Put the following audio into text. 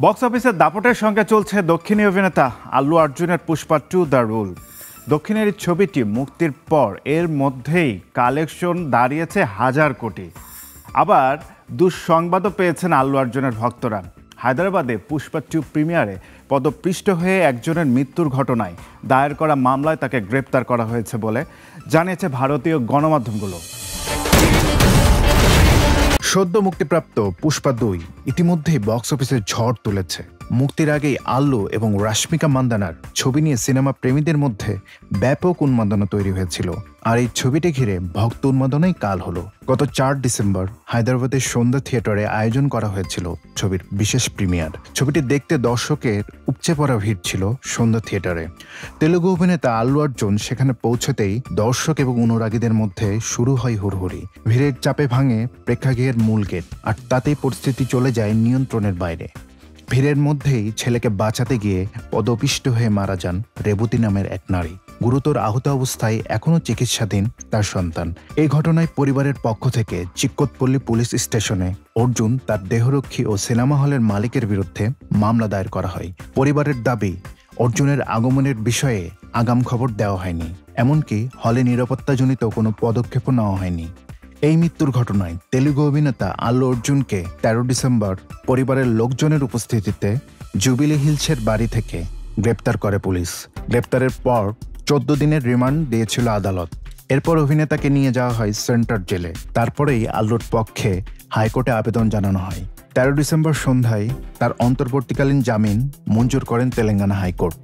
Box অফিসের দাপটের সঙ্গে চলছে দক্ষিণী অভিনেতা আল্লু অর্জুনের পুষ্পা 2 দ্য রুল। দক্ষিণের এই ছবিটি মুক্তির পর এর মধ্যেই কালেকশন দাঁড়িয়েছে 1000 কোটি। আবার দুঃসংবাদও পেয়েছেন আল্লু অর্জুনের ভক্তরা। হায়দ্রাবাদে পুষ্পা 2 প্রিমিয়ারে পদপৃষ্ট হয়ে একজনের মৃত্যুর ঘটনায় দায়ের করা মামলায় তাকে গ্রেপ্তার করা হয়েছে বলে জানিয়েছে ভারতীয় গণমাধ্যমগুলো। সদ্য মুক্তিপ্রাপ্ত পুষ্পা 2 ইতিমধ্যেই বক্স অফিসে ঝড় তুলেছে। মুক্তির আগেই আল্লু এবং রাশ্মিকা মান্দানার ছবি নিয়ে সিনেমা প্রেমীদের মধ্যে ব্যাপক উন্মাদনা তৈরি হয়েছিল। আর এই ছবিটি ঘিরে ভক্ত উন্মাদনাই কাল হলো। গত 4 ডিসেম্বর হায়দ্রাবাদের সন্ধ্যা থিয়েটারে আয়োজন করা হয়েছিল ছবির বিশেষ প্রিমিয়ার। ছবিটি দেখতে দর্শকের উপচে পড়া ভিড় ছিল সন্ধ্যা থিয়েটারে। তেলুগু অভিনেতা আল্লু অর্জুন সেখানে পৌঁছতেই দর্শক এবং অনুরাগীদের মধ্যে শুরু হয় হুড়হুড়ি। ভিড়ের চাপে ভাঙে প্রেক্ষাগৃহের মূল গেট, আর তাতেই পরিস্থিতি চলে যায় নিয়ন্ত্রণের বাইরে। ভিড়ের মধ্যেই ছেলেকে বাঁচাতে গিয়ে পদপিষ্ট হয়ে মারা যান রেবতী নামের এক নারী। গুরুতর আহত অবস্থায় এখনও চিকিৎসাধীন তার সন্তান। এই ঘটনায় পরিবারের পক্ষ থেকে চিক্কতপল্লী পুলিশ স্টেশনে অর্জুন, তার দেহরক্ষী ও সিনেমা হলের মালিকের বিরুদ্ধে মামলা দায়ের করা হয়। পরিবারের দাবি, অর্জুনের আগমনের বিষয়ে আগাম খবর দেওয়া হয়নি, এমনকি হলে নিরাপত্তাজনিত কোনো পদক্ষেপও নেওয়া হয়নি। এই মৃত্যুর ঘটনায় তেলুগু অভিনেতা আল্লু অর্জুনকে 13 ডিসেম্বর পরিবারের লোকজনের উপস্থিতিতে জুবিলি হিলসের বাড়ি থেকে গ্রেপ্তার করে পুলিশ। গ্রেপ্তারের পর 14 দিনের রিমান্ড দিয়েছিল আদালত। এরপর অভিনেতাকে নিয়ে যাওয়া হয় সেন্ট্রাল জেলে। তারপরেই আল্লুর পক্ষে হাইকোর্টে আবেদন জানানো হয়। 13 ডিসেম্বর সন্ধ্যায় তার অন্তর্বর্তীকালীন জামিন মঞ্জুর করেন তেলেঙ্গানা হাইকোর্ট।